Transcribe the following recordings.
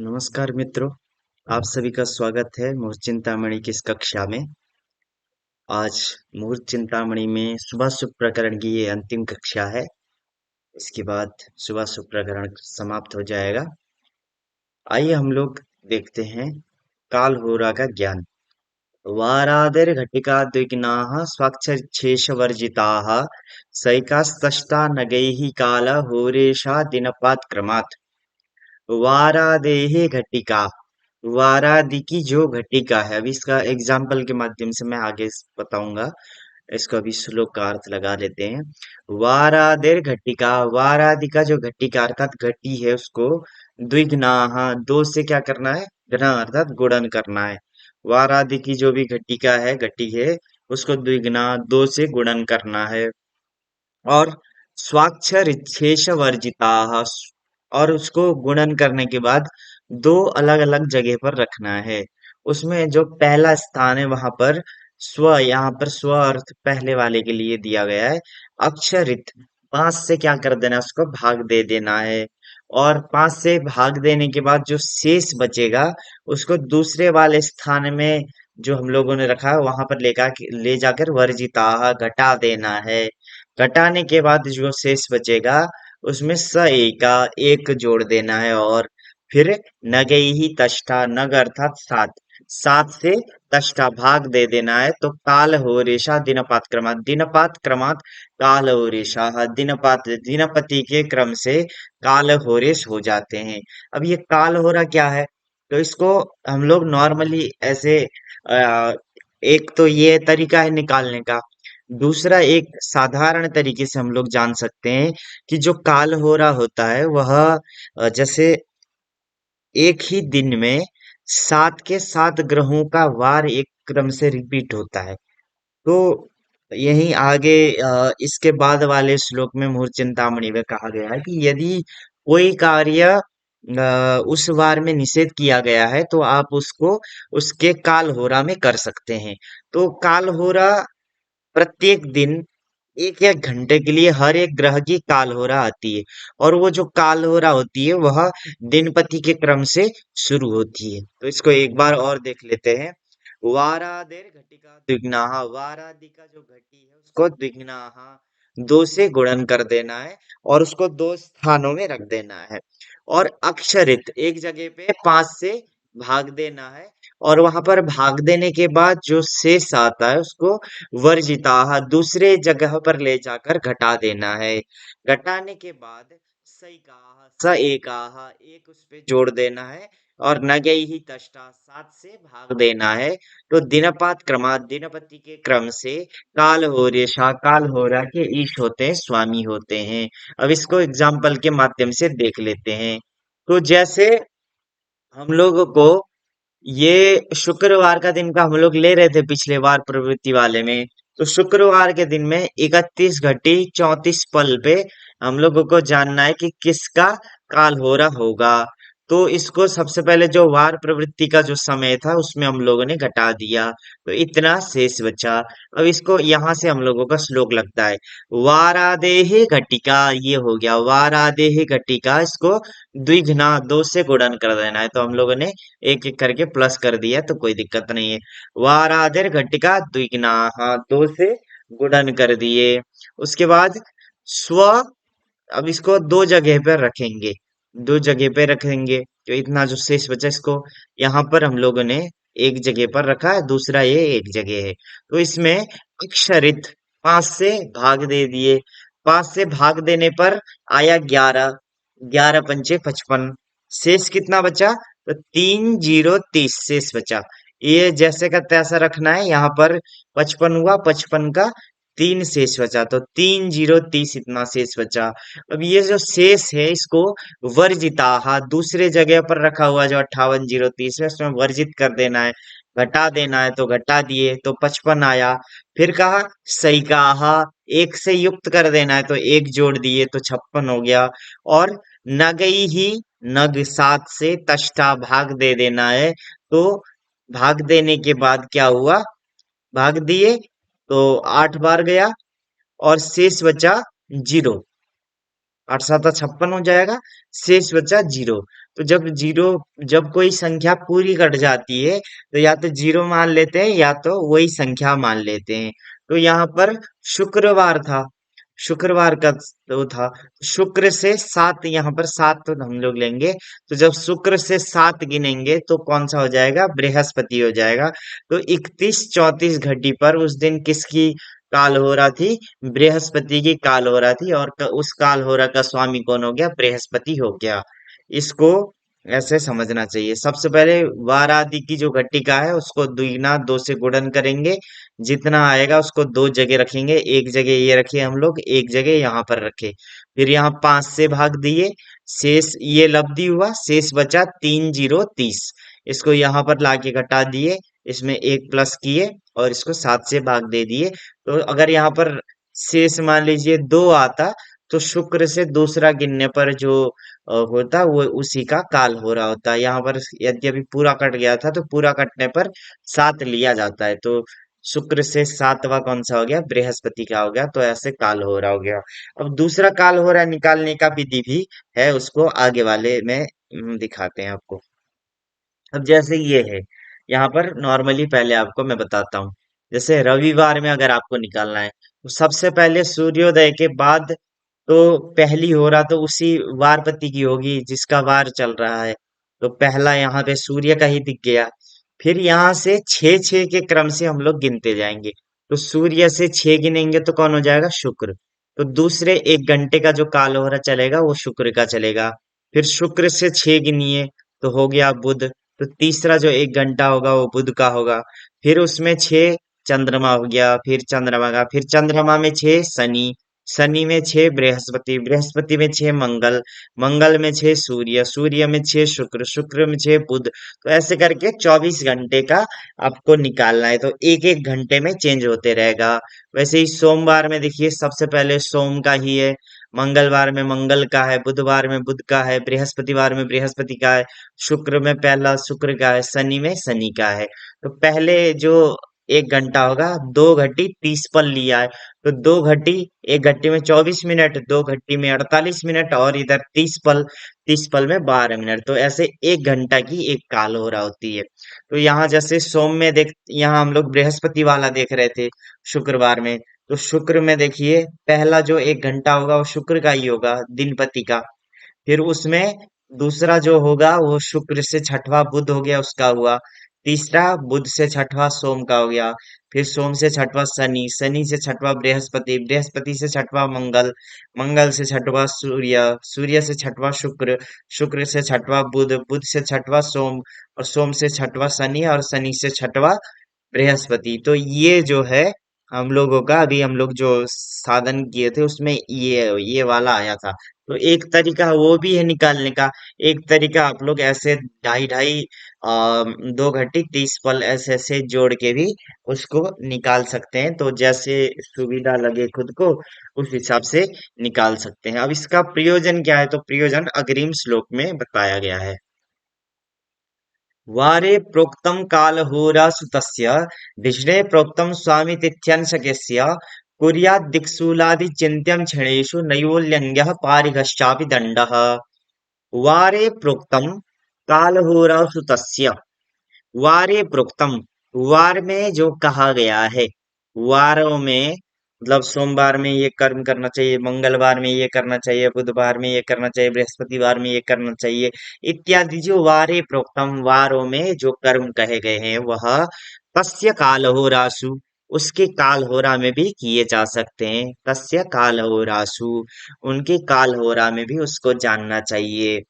नमस्कार मित्रों। आप सभी का स्वागत है मुहूर्त चिंतामणि की इस कक्षा में। आज मुहूर्त चिंतामणि में शुभ प्रकरण की ये अंतिम कक्षा है। इसके बाद शुभ प्रकरण समाप्त हो जाएगा। आइए हम लोग देखते हैं काल होरा का ज्ञान। वारादिर घटिका द्विग्नाः स्वाक्षेष वर्जिताः सैकास्तष्टा नगैः काल होरेशा दिनपात क्रमात्। वारादेहे घटिका, वारादि की जो घटिका है, अभी इसका एग्जाम्पल के माध्यम से मैं आगे बताऊंगा। इसको अभी श्लोक का अर्थ लगा लेते हैं। वारादेर घटिका, वारादि का जो घटिका अर्थात घटी है उसको द्विगुणाः, दो से क्या करना है, गुणा अर्थात गुणन करना है। वारादि की जो भी घटिका है, घटी है, उसको द्विगुणा दो से गुणन करना है। और स्वाक्षर शेष वर्जिता, और उसको गुणन करने के बाद दो अलग अलग जगह पर रखना है। उसमें जो पहला स्थान है वहां पर स्व, यहाँ पर स्व अर्थ पहले वाले के लिए दिया गया है। अक्षरित, पांच से क्या कर देना है, उसको भाग दे देना है। और पांच से भाग देने के बाद जो शेष बचेगा उसको दूसरे वाले स्थान में जो हम लोगों ने रखा है वहां पर ले जाकर वर्जिता घटा देना है। घटाने के बाद जो शेष बचेगा उसमें स एका एक जोड़ देना है। और फिर नगई ही तष्टा, नग अर्थात सात, सात से तष्टा भाग दे देना है। तो काल हो रेशा दिनपात क्रमात, दिनपात क्रमात काल हो रेशा, दिनपात दिनपति के क्रम से काल हो रेश हो जाते हैं। अब ये काल हो रहा क्या है, तो इसको हम लोग नॉर्मली ऐसे अ, एक तो ये तरीका है निकालने का। दूसरा एक साधारण तरीके से हम लोग जान सकते हैं कि जो काल हो रहा होता है वह जैसे एक ही दिन में सात के सात ग्रहों का वार एक क्रम से रिपीट होता है। तो यही आगे इसके बाद वाले श्लोक में मुहूर्त चिंतामणि में कहा गया है कि यदि कोई कार्य उस वार में निषेध किया गया है तो आप उसको उसके काल होरा में कर सकते हैं। तो काल होरा प्रत्येक दिन एक एक घंटे के लिए हर एक ग्रह की काल हो रहा आती है। और वो जो काल हो रहा होती है वह दिनपति के क्रम से शुरू होती है। तो इसको एक बार और देख लेते हैं। वारादेर घटिका द्विग्नाः, वारादि का जो घटी है उसको द्विग्नाः दो से गुणन कर देना है और उसको दो स्थानों में रख देना है। और अक्षरित एक जगह पे पांच से भाग देना है। और वहां पर भाग देने के बाद जो शेष आता है उसको वर्जिताः दूसरे जगह पर ले जाकर घटा देना है। घटाने के बाद सैकाः स एकाः एक उस पे जोड़ देना है। और नगई ही तष्टा सात से भाग देना है। तो दिनपात क्रमात दिनपति के क्रम से काल हो रेशा, काल हो रहा के ईश होते हैं, स्वामी होते हैं। अब इसको एग्जाम्पल के माध्यम से देख लेते हैं। तो जैसे हम लोगों को ये शुक्रवार का दिन का हम लोग ले रहे थे पिछले बार प्रवृत्ति वाले में। तो शुक्रवार के दिन में 31 घटी 34 पल पे हम लोगों को जानना है कि किसका काल हो रहा होगा। तो इसको सबसे पहले जो वार प्रवृत्ति का जो समय था उसमें हम लोगों ने घटा दिया, तो इतना शेष बचा। अब इसको यहां से हम लोगों का श्लोक लगता है। वारादेहे घटिका, ये हो गया वारादेहे घटिका, इसको द्विघ्ना दो से गुणन कर देना है। तो हम लोगों ने एक एक करके प्लस कर दिया, तो कोई दिक्कत नहीं है। वाराधेर घटिका द्विगुना, हाँ दो से गुणन कर दिए। उसके बाद स्व, अब इसको दो जगह पर रखेंगे, दो जगह पे रखेंगे। तो इतना जो शेष बचा इसको यहाँ पर हम लोगों ने एक जगह पर रखा है, दूसरा ये एक जगह है। तो इसमें अक्षरित पांच से भाग दे दिए। पांच से भाग देने पर आया 11, 11 पंचे 55, शेष कितना बचा, तो 3 0 30 शेष बचा। ये जैसे का तैसा रखना है। यहाँ पर 55 हुआ, 55 का तीन शेष बचा, तो 3 0 30 इतना शेष बचा। अब ये जो शेष है इसको वर्जिता, दूसरे जगह पर रखा हुआ जो 58 0 30 है उसमें वर्जित कर देना है, घटा देना है। तो घटा दिए तो 55 आया। फिर कहा सही कहा, एक से युक्त कर देना है, तो एक जोड़ दिए तो 56 हो गया। और नगई ही, नग सात से तष्टा भाग दे देना है। तो भाग देने के बाद क्या हुआ, भाग दिए तो 8 बार गया और शेष बचा 0। 8 7 56 हो जाएगा, शेष बचा 0। तो जब कोई संख्या पूरी कट जाती है तो या तो जीरो मान लेते हैं या तो वही संख्या मान लेते हैं। तो यहाँ पर शुक्रवार था, शुक्रवार का वो था, शुक्र से सात, यहाँ पर सात तो हम लोग लेंगे। तो जब शुक्र से सात गिनेंगे तो कौन सा हो जाएगा, बृहस्पति हो जाएगा। तो 31 34 घटी पर उस दिन किसकी काल हो रहा थी, बृहस्पति की काल हो रहा थी, और उस काल हो रहा का स्वामी कौन हो गया, बृहस्पति हो गया। इसको ऐसे समझना चाहिए। सबसे पहले वार आदि की जो घटिका है उसको दुगना दो से गुणन करेंगे, जितना आएगा उसको दो जगह रखेंगे, एक जगह ये रखे हम लोग, एक जगह यहाँ पर रखे। फिर यहाँ 5 से भाग दिए, शेष ये लब्धि हुआ, शेष बचा 3 0 30। इसको यहाँ पर लाके घटा दिए, इसमें एक प्लस किए और इसको 7 से भाग दे दिए। तो अगर यहाँ पर शेष मान लीजिए दो आता, तो शुक्र से दूसरा गिनने पर जो होता वो उसी का काल हो रहा होता है। यहाँ पर यद्यपि पूरा कट गया था तो पूरा कटने पर सात लिया जाता है। तो शुक्र से सातवां कौन सा हो गया, बृहस्पति का हो गया। तो ऐसे काल हो रहा हो गया। अब दूसरा काल हो रहा निकालने का विधि भी है, उसको आगे वाले में दिखाते हैं आपको। अब जैसे ये है, यहाँ पर नॉर्मली पहले आपको मैं बताता हूँ। जैसे रविवार में अगर आपको निकालना है तो सबसे पहले सूर्योदय के बाद तो पहली हो रहा तो उसी वारपति की होगी जिसका वार चल रहा है। तो पहला यहाँ पे सूर्य का ही दिख गया। फिर यहाँ से छः छः के क्रम से हम लोग गिनते जाएंगे। तो सूर्य से छः गिनेंगे तो कौन हो जाएगा, शुक्र। तो दूसरे 1 घंटे का जो काल हो रहा चलेगा वो शुक्र का चलेगा। फिर शुक्र से छः गिनिए तो हो गया बुध। तो तीसरा जो 1 घंटा होगा वो बुध का होगा। फिर उसमें छः चंद्रमा हो गया, फिर चंद्रमा का, फिर चंद्रमा में छः शनि, शनि में छः बृहस्पति, बृहस्पति में छः मंगल, मंगल में छः सूर्य, सूर्य में छः शुक्र, शुक्र में छः बुध। तो ऐसे करके 24 घंटे का आपको निकालना है। तो एक एक घंटे में चेंज होते रहेगा। वैसे ही सोमवार में देखिए सबसे पहले सोम का ही है, मंगलवार में मंगल का है, बुधवार में बुध का है, बृहस्पतिवार में बृहस्पति का है, शुक्र में पहला शुक्र का है, शनि में शनि का है। तो पहले जो 1 घंटा होगा, 2 घटी 30 पल लिया है। तो 2 घटी, 1 घटी में 24 मिनट, 2 घटी में 48 मिनट, और इधर 30 पल, 30 पल में 12 मिनट। तो ऐसे 1 घंटा की एक काल हो रहा होती है। तो यहाँ जैसे सोम में देख, यहाँ हम लोग बृहस्पति वाला देख रहे थे शुक्रवार में। तो शुक्र में देखिए पहला जो 1 घंटा होगा वो शुक्र का ही होगा, दिनपति का। फिर उसमें दूसरा जो होगा वो शुक्र से छठवां बुध हो गया, उसका हुआ। तीसरा बुध से छठवां सोम का हो गया। फिर सोम से छठवां शनि, शनि से छठवां बृहस्पति, बृहस्पति से छठवां मंगल, मंगल से छठवां सूर्य, सूर्य से छठवां शुक्र, शुक्र से छठवां बुध, बुध से छठवां सोम, और सोम से छठवां शनि, और शनि से छठवां बृहस्पति। तो ये जो है हम लोगों का, अभी हम लोग जो साधन किए थे उसमें ये वाला आया था। तो एक तरीका वो भी है निकालने का। एक तरीका आप लोग ऐसे ढाई ढाई 2 घटी 30 पल ऐसे ऐसे जोड़ के भी उसको निकाल सकते हैं। तो जैसे सुविधा लगे खुद को उस हिसाब से निकाल सकते हैं। अब इसका प्रयोजन क्या है, तो प्रयोजन अग्रिम श्लोक में बताया गया है। वारे प्रोक्तं कालहोरासुतस्य धिषणे प्रोक्तं स्वामितिथ्यंशकस्य कुर्याद्दिक्सूलादिचिन्त्यं क्षणेषु नैवोल्लङ्घ्यः पारिघश्चापि दण्डः। वारे प्रोक्तं कालहोरासुतस्य, वारे प्रोक्तम, वार में जो कहा गया है, वारों में मतलब सोमवार में ये कर्म करना चाहिए, मंगलवार में ये करना चाहिए, बुधवार में ये करना चाहिए, बृहस्पतिवार में ये करना चाहिए, इत्यादि जो वारे प्रोक्तम, वारों में जो कर्म कहे गए हैं वह तस्य कालहोरासु, उसके कालहोरा में भी किए जा सकते हैं। तस्य कालहोरासु, उनके कालहोरा में भी उसको जानना चाहिए।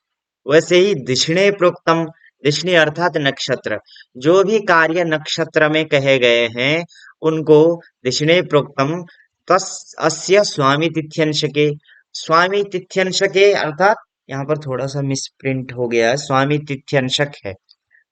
वैसे ही दिशणे प्रोक्तम, दिशणे अर्थात नक्षत्र, जो भी कार्य नक्षत्र में कहे गए हैं उनको दिशणे प्रोक्तम। तस् अस्य स्वामी तिथ्यंश के, स्वामी तिथ्यंश के अर्थात यहाँ पर थोड़ा सा मिसप्रिंट हो गया है, स्वामी तिथ्यंशक है,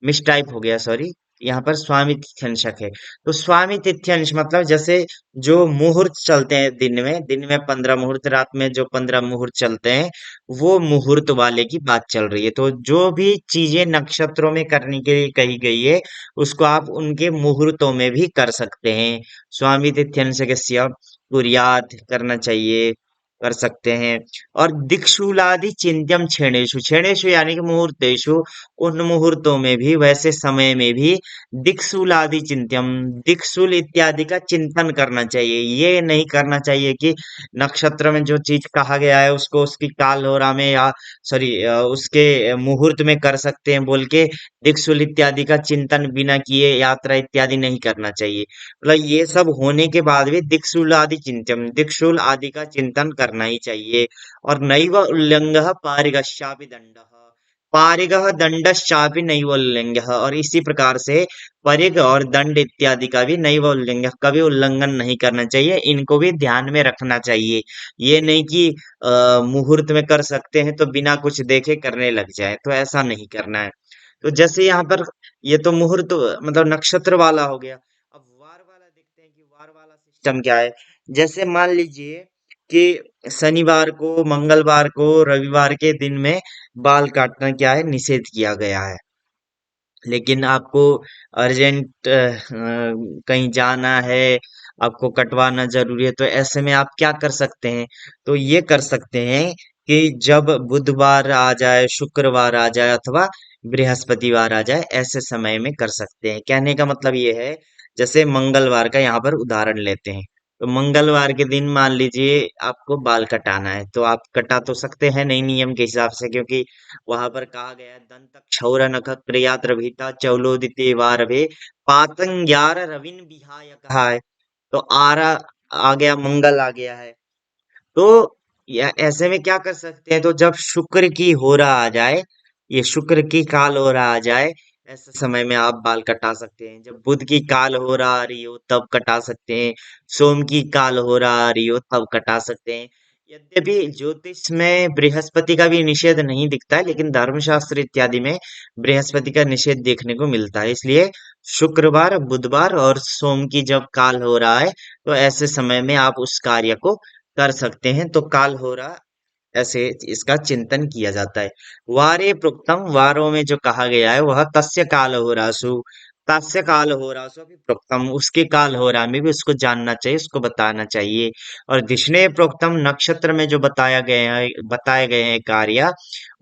मिसटाइप हो गया, सॉरी। यहाँ पर स्वामी तिथ्यंशक है। तो स्वामी तिथ्यंश मतलब जैसे जो मुहूर्त चलते हैं दिन में 15 मुहूर्त, रात में जो 15 मुहूर्त चलते हैं, वो मुहूर्त वाले की बात चल रही है। तो जो भी चीजें नक्षत्रों में करने के लिए कही गई है उसको आप उनके मुहूर्तों में भी कर सकते हैं। स्वामी तिथ्यंशकस्य कुर्यात करना चाहिए, कर सकते हैं। और दिक्सूलादि चिंत्यम क्षणेषु, क्षणेषु यानी कि मुहूर्तेषु, उन मुहूर्तों में भी, वैसे समय में भी दिक्सूलादि चिंत्यम, दिक्सूल इत्यादि का चिंतन करना चाहिए। ये नहीं करना चाहिए कि नक्षत्र में जो चीज कहा गया है उसको उसकी काल होरा में या सॉरी उसके मुहूर्त में कर सकते हैं बोल के दिक्सूल इत्यादि का चिंतन बिना किए यात्रा इत्यादि नहीं करना चाहिए। मतलब ये सब होने के बाद भी दिक्सूल आदि चिंतन, दिक्सूल आदि का चिंतन करना ही चाहिए। और नैव उल्लंघः पारिगश्चापि दंडः, पारिगः दंडश्चापि नैव उल्लंघः, और इसी प्रकार से परिग और दंड इत्यादि का भी नैव उल्लंघः, कभी उल्लंघन नहीं करना चाहिए। इनको भी ध्यान में रखना चाहिए। ये नहीं कि मुहूर्त में कर सकते हैं तो बिना कुछ देखे करने लग जाए, तो ऐसा नहीं करना है। तो जैसे यहाँ पर ये तो मुहूर्त मतलब नक्षत्र वाला हो गया। अब वार वाला देखते हैं कि वार वाला सिस्टम क्या है। जैसे मान लीजिए कि शनिवार को, मंगलवार को, रविवार के दिन में बाल काटना क्या है, निषेध किया गया है। लेकिन आपको अर्जेंट कहीं जाना है, आपको कटवाना जरूरी है, तो ऐसे में आप क्या कर सकते हैं? तो ये कर सकते हैं कि जब बुधवार आ जाए, शुक्रवार आ जाए अथवा बृहस्पतिवार आ जाए, ऐसे समय में कर सकते हैं। कहने का मतलब ये है, जैसे मंगलवार का यहाँ पर उदाहरण लेते हैं। तो मंगलवार के दिन मान लीजिए आपको बाल कटाना है, तो आप कटा तो सकते हैं नहीं नियम के हिसाब से, क्योंकि वहां पर कहा गया है दंत क्षौर नख क्रियात्र भीता चौलोदिते वारभे पातंग्यार रविन विहाय कहा है। तो आरा आ गया, मंगल आ गया है। तो या ऐसे में क्या कर सकते हैं, तो जब शुक्र की होरा आ जाए, ये शुक्र की काल होरा आ जाए, ऐसे समय में आप बाल कटा सकते हैं। जब बुध की काल होरा आ रही हो तब कटा सकते हैं, सोम की काल होरा आ रही हो तब कटा सकते हैं। यद्यपि ज्योतिष में बृहस्पति का भी निषेध नहीं दिखता है, लेकिन धर्मशास्त्र इत्यादि में बृहस्पति का निषेध देखने को मिलता है। इसलिए शुक्रवार, बुधवार और सोम की जब काल हो रहा है, तो ऐसे समय में आप उस कार्य को कर सकते हैं। तो काल हो रहा, ऐसे इसका चिंतन किया जाता है। वारे प्रोक्तम, वारों में जो कहा गया है वह तस्य काल हो रासु, तस्य काल हो रासु भी प्रोक्तम, उसके काल हो रहा में भी उसको जानना चाहिए, उसको बताना चाहिए। और दिशने प्रोक्तम, नक्षत्र में जो बताए गए हैं कार्य,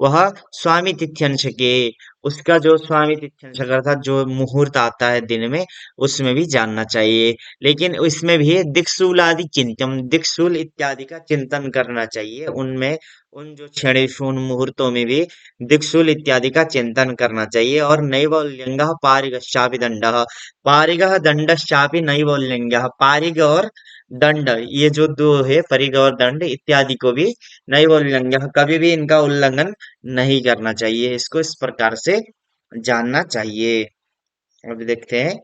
वह स्वामी तिथ्यंश के, उसका जो स्वामी तिथ्यंश अर्थात जो मुहूर्त आता है दिन में, उसमें भी जानना चाहिए। लेकिन इसमें भी दिक्सूल आदि चिंतन, दिक्सूल इत्यादि का चिंतन करना चाहिए। उनमें उन जो क्षणेषु, उन मुहूर्तों में भी दिक्सूल इत्यादि का चिंतन करना चाहिए। और नैव उल्लंघः पारिगश्चापि दंडः, पारिगः दंडश्चापि नैव उल्लंघः, पारिग और दंड, ये जो दो है, परिग और दंड इत्यादि को भी नैव उल्लंघः, कभी भी इनका उल्लंघन नहीं करना चाहिए। इसको इस प्रकार से जानना चाहिए। अब देखते हैं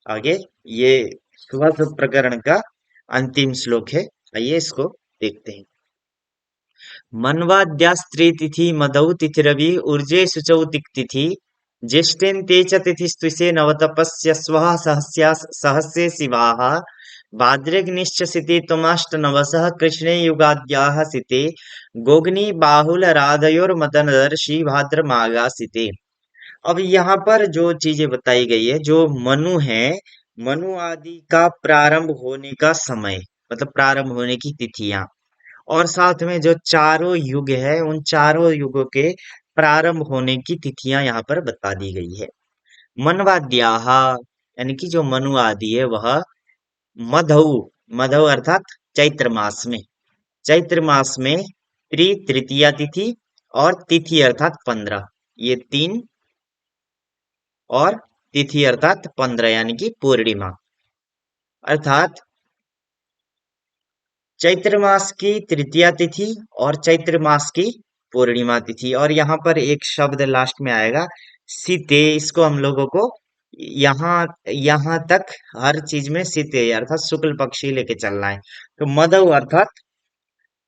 आगे, ये सुभाषित प्रकरण का अंतिम श्लोक है। आइए इसको देखते हैं। मन्वाद्या स्त्री तिथि मदौ तिथिरवि ऊर्जे शुचौ तिथि ज्येष्ठेन ते च तिथिस्तुषे नवतपस्य स्वः सहस्या सहस्ये शिवाः भाद्रग्निश्च सिते त्वमाष्ट नवसः कृष्णे युगाद्याः सिते गोग्नि बाहुल राधयोर्मदनदर्शी भाद्रमागा सिते। अब यहाँ पर जो चीजें बताई गई है, जो मनु है, मनु आदि का प्रारंभ होने का समय, मतलब प्रारंभ होने की तिथियां, और साथ में जो चारों युग है, उन चारों युगों के प्रारंभ होने की तिथियां यहाँ पर बता दी गई है। मनवाद्याह, यानी कि जो मनु आदि है वह मधु, मधु अर्थात चैत्र मास में, चैत्र मास में तृतीया तिथि और तिथि अर्थात 15, ये तीन, और तिथि अर्थात 15 यानी कि पूर्णिमा, अर्थात चैत्र मास की तृतीया तिथि और चैत्र मास की पूर्णिमा तिथि। और यहाँ पर एक शब्द लास्ट में आएगा सीते, इसको हम लोगों को यहाँ यहाँ तक हर चीज में सीते अर्थात शुक्ल पक्ष ही लेके चलना है। तो मधु अर्थात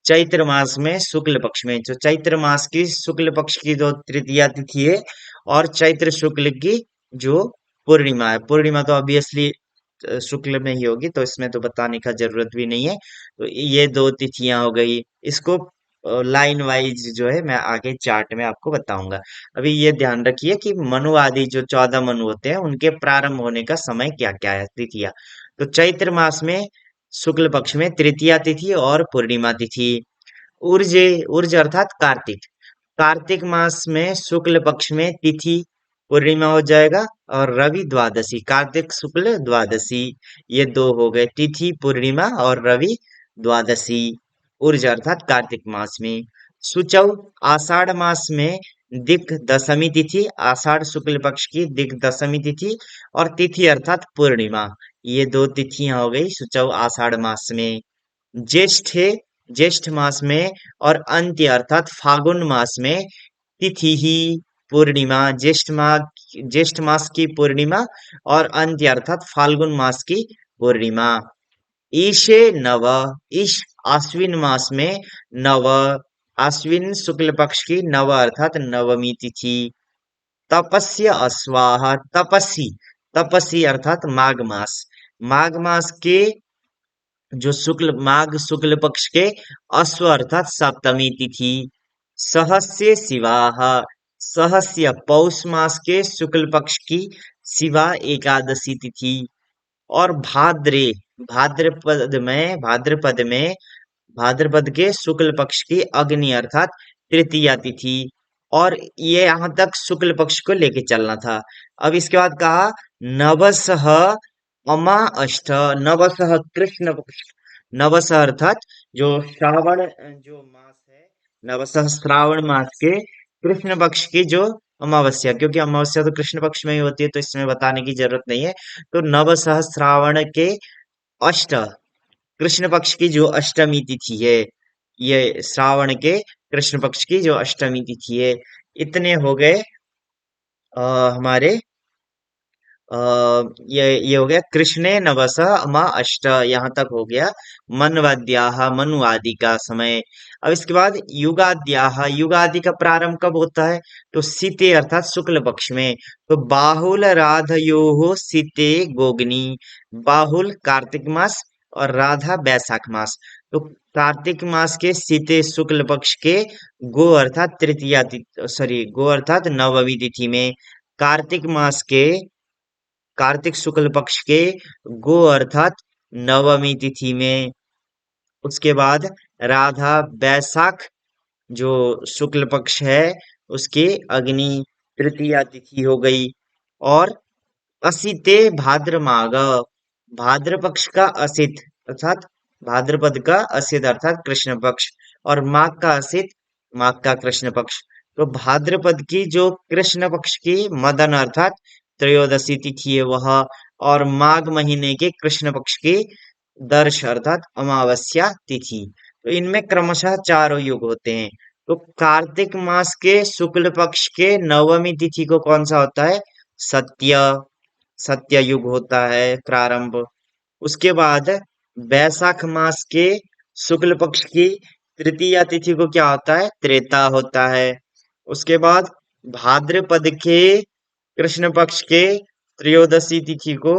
चैत्र मास में शुक्ल पक्ष में, जो चैत्र मास की शुक्ल पक्ष की जो तृतीया तिथि है, और चैत्र शुक्ल की जो पूर्णिमा है, पूर्णिमा तो ऑब्वियसली शुक्ल में ही होगी, तो इसमें तो बताने का जरूरत भी नहीं है। तो ये दो तिथियां हो गई। इसको लाइन वाइज जो है मैं आगे चार्ट में आपको बताऊंगा। अभी ये ध्यान रखिए कि मनु आदि जो 14 मनु होते हैं, उनके प्रारंभ होने का समय क्या क्या है, तिथियां। तो चैत्र मास में शुक्ल पक्ष में तृतीया तिथि और पूर्णिमा तिथि। उर्जे उर्ज अर्थात कार्तिक, कार्तिक मास में शुक्ल पक्ष में तिथि पूर्णिमा हो जाएगा। और रवि द्वादशी, कार्तिक शुक्ल द्वादशी, ये दो हो गए, तिथि पूर्णिमा और रवि द्वादशी। उर्ज अर्थात कार्तिक मास में। सुचौ आषाढ़ मास में दिक दशमी तिथि, आषाढ़ शुक्ल पक्ष की दिक दशमी तिथि और तिथि अर्थात पूर्णिमा, ये दो तिथियां हो गई सुचौ आषाढ़ मास में। ज्येष्ठ है, ज्येष्ठ मास में और अंत्य अर्थात फागुन मास में तिथि ही पूर्णिमा, ज्येष्ठ मास की पूर्णिमा और अंत्य अर्थात फाल्गुन मास की पूर्णिमा। ईशे नव, ईश आश्विन मास में नव, आश्विन शुक्ल पक्ष की नव अर्थात नवमी तिथि। तपस्य अस्वाह, तपसी, तपसी अर्थात माघ मास, माघ मास के जो माघ शुक्ल पक्ष के अश्व अर्थात सप्तमी तिथि। सहस्य शिवाह, सहस्य पौष मास के शुक्ल पक्ष की शिवा एकादशी तिथि। और भाद्रे, भाद्रपद के शुक्ल पक्ष की अग्नि अर्थात तृतीया तिथि। और ये यहां तक शुक्ल पक्ष को लेके चलना था। अब इसके बाद कहा नवसह अमा अष्ट, नवसह कृष्ण पक्ष, नवसह अर्थात जो श्रावण जो मास है, नवसह श्रावण मास के कृष्ण पक्ष की जो अमावस्या, क्योंकि अमावस्या तो कृष्ण पक्ष में ही होती है तो इसमें बताने की जरूरत नहीं है। तो नवसह श्रावण के अष्ट, कृष्ण पक्ष की जो अष्टमी तिथि है, ये श्रावण के कृष्ण पक्ष की जो अष्टमी तिथि है। इतने हो गए हमारे ये हो गया कृष्णे नवसः अमा अष्ट, यहाँ तक हो गया मनवाद्याह, मनु आदि का समय। अब इसके बाद युगाद्याह, युगादि का प्रारंभ कब होता है? तो सीते अर्थात शुक्ल पक्ष में। तो बाहुल राधयोः सीते गोगनी, बाहुल कार्तिक मास और राधा बैसाख मास। तो कार्तिक मास के सीते शुक्ल पक्ष के गो अर्थात तृतीया तिथि, सॉरी गो अर्थात नवमी तिथि में, कार्तिक मास के कार्तिक शुक्ल पक्ष के गो अर्थात नवमी तिथि में। उसके बाद राधा बैसाख जो शुक्ल पक्ष है उसके अग्नि तृतीया तिथि हो गई। और असिते भाद्र माघ, भाद्र पक्ष का असित अर्थात भाद्रपद का असित अर्थात कृष्ण पक्ष, और माघ का असित माघ का कृष्ण पक्ष। तो भाद्रपद की जो कृष्ण पक्ष की मदन अर्थात त्रयोदशी तिथि है वह, और माघ महीने के कृष्ण पक्ष की दर्श अर्थात अमावस्या तिथि। तो इनमें क्रमशः चारों युग होते हैं। तो कार्तिक मास के शुक्ल पक्ष के नवमी तिथि को कौन सा होता है? सत्य, सत्य युग होता है प्रारंभ। उसके बाद बैसाख मास के शुक्ल पक्ष की तृतीया तिथि को क्या होता है? त्रेता होता है। उसके बाद भाद्रपद के कृष्ण पक्ष के त्रयोदशी तिथि को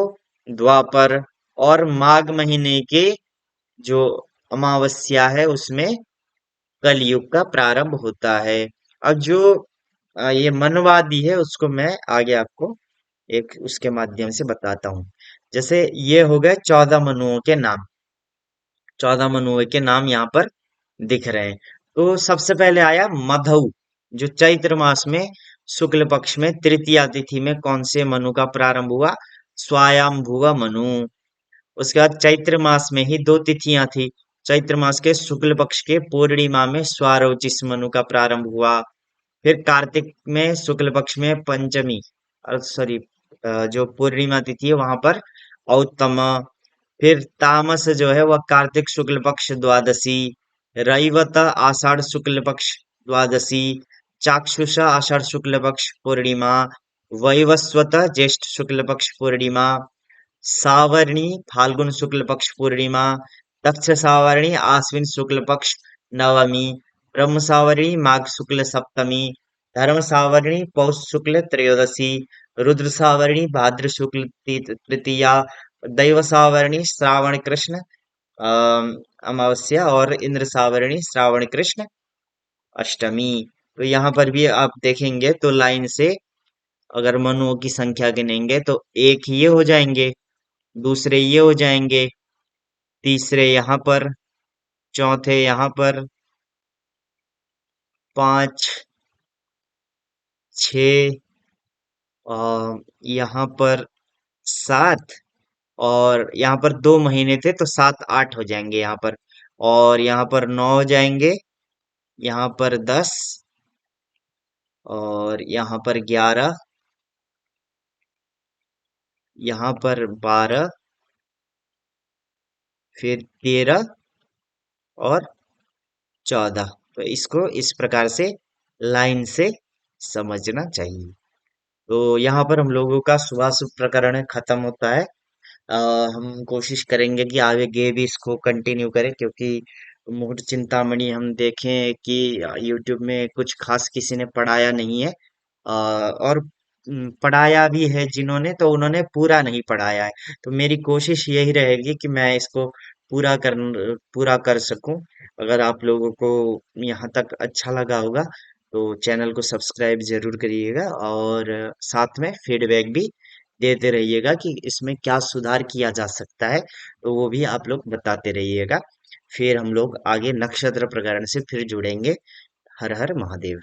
द्वापर, और माघ महीने के जो अमावस्या है उसमें कलयुग का प्रारंभ होता है। अब जो ये मनवादी है उसको मैं आगे आपको एक उसके माध्यम से बताता हूँ। जैसे ये हो गए 14 मनुओं के नाम, 14 मनुओं के नाम यहाँ पर दिख रहे हैं। तो सबसे पहले आया मधु, जो चैत्र मास में शुक्ल पक्ष में तृतीया तिथि में कौन से मनु का प्रारंभ हुआ? स्वायंभुव मनु। उसके बाद चैत्र मास में ही दो तिथियां थी, चैत्र मास के शुक्ल पक्ष के पूर्णिमा में स्वारोचिष मनु का प्रारंभ हुआ। फिर कार्तिक में शुक्ल पक्ष में पंचमी, सॉरी जो पूर्णिमा तिथि है वहां पर औतम। फिर तामस जो है वह कार्तिक शुक्ल पक्ष द्वादशी, रैवत आषाढ़ शुक्ल पक्ष द्वादशी, चाक्षुषा आषाढ़ शुक्ल पक्ष पूर्णिमा, वैवस्वत ज्येष्ठ शुक्ल पक्ष पूर्णिमा, सावरणी फाल्गुन शुक्ल पक्ष पूर्णिमा, दक्ष सावरणी आश्विन शुक्ल पक्ष नवमी, ब्रह्म सावरणी माघ शुक्ल सप्तमी, धर्म सावरणी पौष शुक्ल त्रयोदशी, रुद्र सावरणी भाद्र शुक्ल तृतीया, दैव सावरणी श्रावण कृष्ण अमावस्या, और इंद्र सावरणी श्रावण कृष्ण अष्टमी। तो यहाँ पर भी आप देखेंगे तो लाइन से अगर मनुओं की संख्या गिनेंगे तो एक ये हो जाएंगे, दूसरे ये हो जाएंगे, तीसरे यहाँ पर, चौथे यहाँ पर, पाँच, छ, यहाँ पर सात, और यहाँ पर 2 महीने थे तो 7 8 हो जाएंगे यहाँ पर। और यहाँ पर 9 हो जाएंगे, यहाँ पर 10, और यहाँ पर 11, यहाँ पर 12, फिर 13 और 14। तो इसको इस प्रकार से लाइन से समझना चाहिए। तो यहाँ पर हम लोगों का शुभाशुभ प्रकरण खत्म होता है। अ, हम कोशिश करेंगे कि आगे भी इसको कंटिन्यू करें, क्योंकि मुकुट चिंतामणि हम देखें कि यूट्यूब में कुछ खास किसी ने पढ़ाया नहीं है। और पढ़ाया भी है जिन्होंने, तो उन्होंने पूरा नहीं पढ़ाया है। तो मेरी कोशिश यही रहेगी कि मैं इसको पूरा कर पूरा कर सकूं। अगर आप लोगों को यहाँ तक अच्छा लगा होगा तो चैनल को सब्सक्राइब जरूर करिएगा, और साथ में फीडबैक भी देते रहिएगा कि इसमें क्या सुधार किया जा सकता है, तो वो भी आप लोग बताते रहिएगा। फिर हम लोग आगे नक्षत्र प्रकरण से फिर जुड़ेंगे। हर हर महादेव।